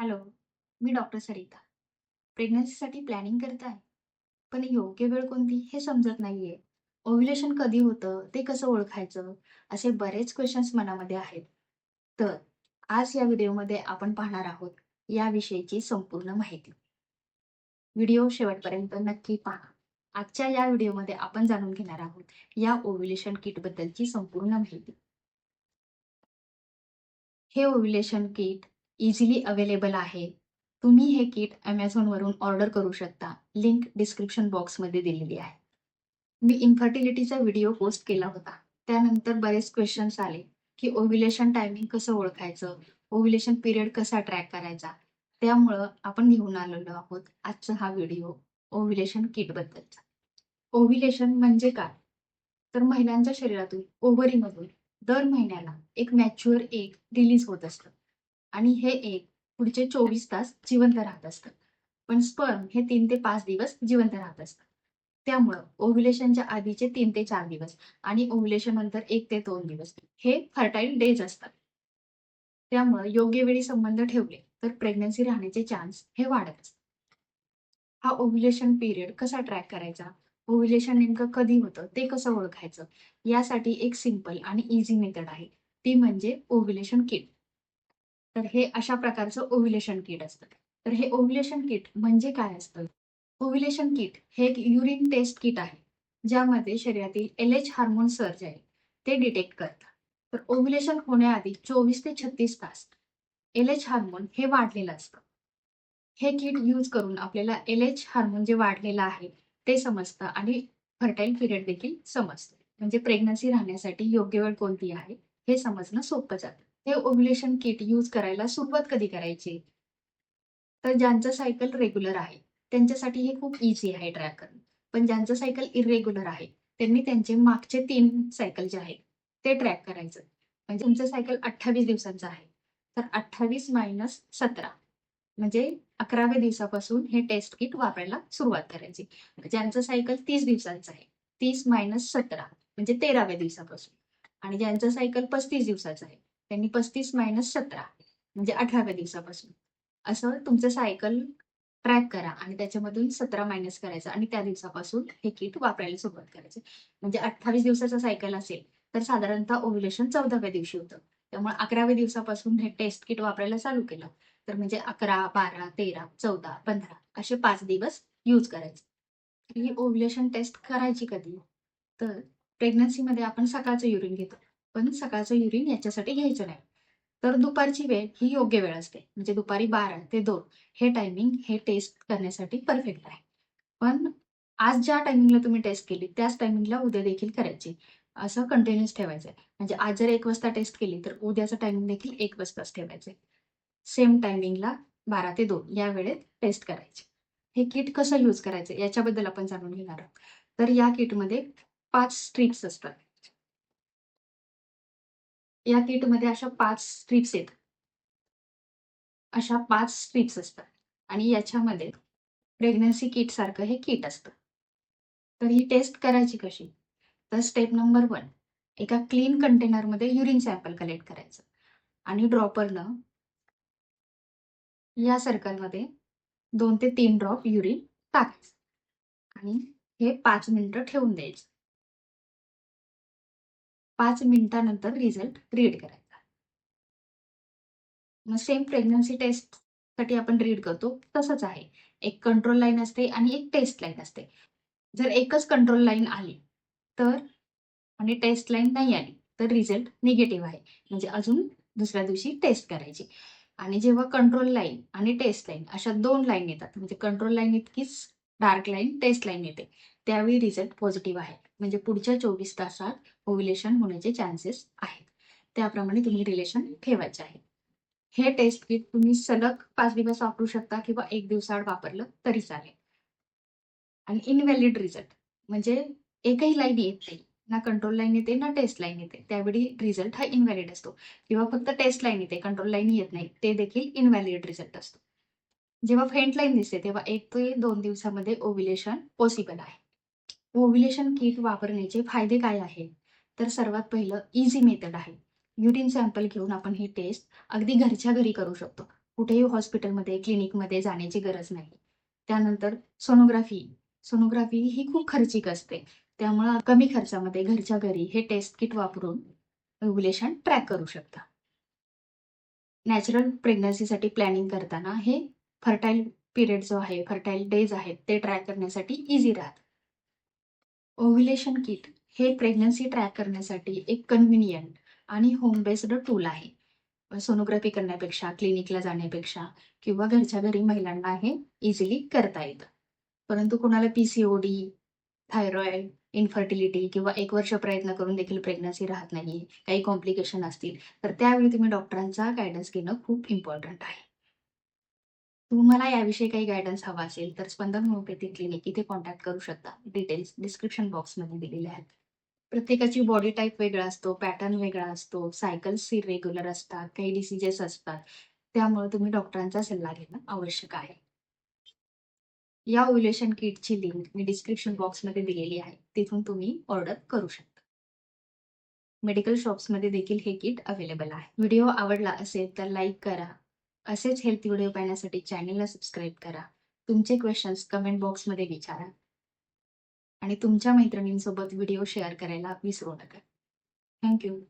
Hello, मी doctor Sarita. प्रेग्नन्सीसाठी planning करताय, पण योग्य वेळ कोणती हे समजत नाहीये. ओव्ह्युलेशन कधी होतं, ते कसं ओळखायचं? असे बरेच क्वेशन्स मनामध्ये आहेत. तर आज या व्हिडिओमध्ये आपण पाहणार आहोत याविषयीची संपूर्ण माहिती. व्हिडिओ शेवटपर्यंत नक्की पहा. आजच्या या व्हिडिओमध्ये आपण जाणून घेणार आहोत या ओव्ह्युलेशन किटबद्दलची संपूर्ण माहिती. हे ओव्ह्युलेशन किट इझिली अवेलेबल आहे. तुम्ही हे किट Amazonवरून ऑर्डर करू शकता. लिंक डिस्क्रिप्शन बॉक्समध्ये दिलेली आहे. मी इन्फर्टिलिटीचा व्हिडिओ पोस्ट केला होता. त्यानंतर बरेच क्वेशन्स आले, की ओव्ह्युलेशन टायमिंग कसं ओळखायचं? ओव्ह्युलेशन पिरियड कसा ट्रॅक करायचा? त्यामुळं आपण घेऊन आलेलो आहोत आजचा हा व्हिडिओ ओव्ह्युलेशन किटबद्दलचा. ओव्ह्युलेशन म्हणजे काय? तर महिलांच्या शरीरातून ओव्हरीमधून दर महिन्याला एक मॅच्युअर एग रिलीज होत असतं आणि हे एग पुढचे 24 तास जिवंत राहत असतं. पण स्पर्म हे 3 ते 5 दिवस जिवंत राहत असतं. त्यामुळं ओव्ह्युलेशनच्या आधीचे 3 ते 4 दिवस आणि ओव्ह्युलेशन नंतर 1 ते 2 दिवस हे फर्टाईल डेज असतात. त्यामुळं योग्य वेळी संबंध ठेवले तर प्रेग्नन्सी राहण्याचे चान्स हे वाढत असतात. हा ओव्ह्युलेशन पिरियड कसा ट्रॅक करायचा? ओव्ह्युलेशन नेमकं कधी होतं? ते कसं ओळखायचं? यासाठी एक सिंपल आणि ईझी मेथड आहे. ती म्हणजे ओव्ह्युलेशन किट. तर हे अशा प्रकारचं ओव्ह्युलेशन किट असतं. तर हे ओव्ह्युलेशन किट म्हणजे काय असतं? ओव्ह्युलेशन किट हे एक युरिन टेस्ट किट आहे. ज्यामध्ये शरीरातील LH हार्मोन सर्ज आहे, ते डिटेक्ट करतं. तर ओव्ह्युलेशन होण्याआधी 24 ते 36 तास LH हार्मोन हे वाढलेलं असतं. हे किट यूज करून आपल्याला LH हार्मोन जे वाढलेलं आहे, ते समजतं आणि फर्टाईल पिरियड देखील समजतं. म्हणजे प्रेग्नन्सी राहण्यासाठी योग्य वेळ कोणती आहे, हे समजणं सोपं जातं. हे ओव्ह्युलेशन किट यूज करायला सुरुवात कधी करायची? तर ज्यांचं सायकल रेग्युलर आहे, त्यांच्यासाठी हे खूप ईझी आहे ट्रॅक करणं. पण ज्यांचं सायकल इर्रेग्युलर आहे, त्यांनी त्यांचे मागचे 3 सायकल जे आहेत, ते ट्रॅक करायचं. म्हणजे तुमचं सायकल 28 दिवसांचं आहे, तर 28 - 17 म्हणजे 11व्या दिवसापासून हे टेस्ट किट वापरायला सुरुवात करायची. ज्यांचं सायकल 30 दिवसांचं आहे, 30 - 17 म्हणजे 13व्या दिवसापासून आणि ज्यांचं सायकल 35 दिवसाचं आहे, त्यांनी 35 - 17 म्हणजे 18व्या दिवसापासून. असं तुमचं सायकल ट्रॅक करा आणि त्याच्यामधून 17 मायनस करायचं आणि त्या दिवसापासून हे किट वापरायला सुरुवात करायची. म्हणजे 28 दिवसाचं सायकल असेल, तर साधारणतः ओव्ह्युलेशन 14व्या दिवशी होतं. त्यामुळे 11व्या दिवसापासून हे टेस्ट किट वापरायला चालू केलं. तर म्हणजे 11, 12, 13, 14, 15 असे 5 दिवस यूज करायचे. ही ओव्ह्युलेशन टेस्ट करायची कधी? तर प्रेग्नन्सीमध्ये आपण सकाळचं युरिन घेतो. पण सकाळचं युरिन याच्यासाठी घ्यायचं नाही. तर दुपारची वेळ ही योग्य वेळ असते. म्हणजे दुपारी 12 ते 2 हे टायमिंग हे टेस्ट करण्यासाठी परफेक्ट आहे. पण आज ज्या टायमिंगला तुम्ही टेस्ट केली त्याच टायमिंगला उद्या देखील करायची. असं कंटिन्यूअस ठेवायचंय. म्हणजे आज जर 1 वाजता टेस्ट केली तर उद्याचं टायमिंग देखील 1 वाजताच ठेवायचंय. सेम टायमिंगला 12 ते 2 या वेळेत टेस्ट करायची. हे किट कसं यूज करायचं याच्याबद्दल आपण जाणून घेणार आहोत. तर या किटमध्ये 5 स्ट्रिप्स असतात. या किटमध्ये अशा 5 स्ट्रिप्स आहेत. अशा 5 स्ट्रिप्स असतात आणि याच्यामध्ये प्रेग्नन्सी किट सारखं हे किट असतं. तर ही टेस्ट करायची कशी? तर स्टेप नंबर 1 एका क्लीन कंटेनरमध्ये युरिन सॅम्पल कलेक्ट करायचं आणि ड्रॉपरनं या सर्कलमध्ये 2 ते 3 ड्रॉप युरिन टाकायचं आणि हे 5 मिनिटं ठेवून द्यायचं. 5 मिनिटानंतर रिझल्ट रीड करायचा. मग सेम प्रेग्नन्सी टेस्टसाठी आपण रीड करतो तसंच आहे. एक कंट्रोल लाईन असते आणि एक टेस्ट लाईन असते. जर एकच कंट्रोल लाईन आली तर आणि टेस्ट लाईन नाही आली, तर रिझल्ट निगेटिव्ह आहे. म्हणजे अजून दुसऱ्या दिवशी टेस्ट करायची. आणि जेव्हा कंट्रोल लाईन आणि टेस्ट लाईन अशा 2 लाईन येतात, म्हणजे कंट्रोल लाईन इतकीच डार्क लाईन टेस्ट लाईन येते, त्यावेळी रिझल्ट पॉझिटिव्ह आहे. म्हणजे पुढच्या 24 तासात ओव्ह्युलेशन होण्याचे चान्सेस आहेत. त्याप्रमाणे तुम्ही रिलेशन ठेवायचे आहे. हे टेस्ट किट तुम्ही सलग 5 दिवस वापरू शकता किंवा 1 दिवसाआड वापरलं तरी चालेल. आणि इनव्हॅलिड रिझल्ट म्हणजे एकही लाईन येत नाही. ना कंट्रोल लाईन येते, ना टेस्ट लाईन येते. त्यावेळी रिझल्ट हा इनव्हॅलिड असतो किंवा फक्त टेस्ट लाईन येते, कंट्रोल लाईन येत नाही. ते देखील इनव्हॅलिड रिझल्ट असतो. जेव्हा फेंट लाईन दिसते, तेव्हा 1 ते 2 दिवसामध्ये ओव्ह्युलेशन पॉसिबल आहे. ओव्ह्युलेशन किट वापरण्याचे फायदे काय आहेत? तर सर्वात पहिलं ईझी मेथड आहे. युरिन सॅम्पल घेऊन आपण ही टेस्ट अगदी घरच्या घरी करू शकतो. कुठेही हॉस्पिटलमध्ये, क्लिनिकमध्ये जाण्याची गरज नाही. त्यानंतर सोनोग्राफी. सोनोग्राफी ही खूप खर्चिक असते. त्यामुळं कमी खर्चामध्ये घरच्या घरी हे टेस्ट किट वापरून ओव्ह्युलेशन ट्रॅक करू शकता. नॅचरल प्रेग्नन्सीसाठी प्लॅनिंग करताना हे फर्टाईल पिरियड जो आहे, फर्टाईल डेज आहेत ते ट्रॅक करण्यासाठी इझी राहतं. ओव्ह्युलेशन किट हे प्रेग्नन्सी ट्रॅक करण्यासाठी एक कन्व्हिनियंट आणि होम बेस्ड टूल आहे. सोनोग्राफी करण्यापेक्षा, क्लिनिकला जाण्यापेक्षा किंवा घरच्या घरी महिलांना हे इझिली करता येतं. परंतु कोणाला PCOD, थायरॉइड, इन्फर्टिलिटी किंवा 1 वर्ष प्रयत्न करून देखील प्रेग्नन्सी राहत नाहीये, काही कॉम्प्लिकेशन असतील, तर त्यावेळी तुम्ही डॉक्टरांचा गाईडन्स घेणं खूप इम्पॉर्टंट आहे. तुम्हाला याविषयी काही गाईडन्स हवा असेल, तर स्पंदन होमिओपॅथिक क्लिनिक इथे कॉन्टॅक्ट करू शकता. डिटेल्स डिस्क्रिप्शन बॉक्समध्ये दिलेले आहेत. प्रत्येकाची बॉडी टाइप वेगळा असतो, पॅटर्न वेगळा असतो, सायकल्स इरेग्युलर असतात, काही डिसीजेस असतात. त्यामुळे तुम्ही डॉक्टरांचा सल्ला घेणं आवश्यक आहे. या ओव्ह्युलेशन किटची लिंक मी डिस्क्रिप्शन बॉक्समध्ये दिलेली आहे. तिथून तुम्ही ऑर्डर करू शकता. मेडिकल शॉप्समध्ये देखील हे किट अवेलेबल आहे. व्हिडिओ आवडला असेल तर लाईक करा. असेच हेल्थी व्हिडिओ पाहण्यासाठी चॅनलला सबस्क्राईब करा. तुमचे क्वेशन्स कमेंट बॉक्समध्ये विचारा आणि तुमच्या मैत्रिणींसोबत व्हिडिओ शेअर करायला विसरू नका. Thank you.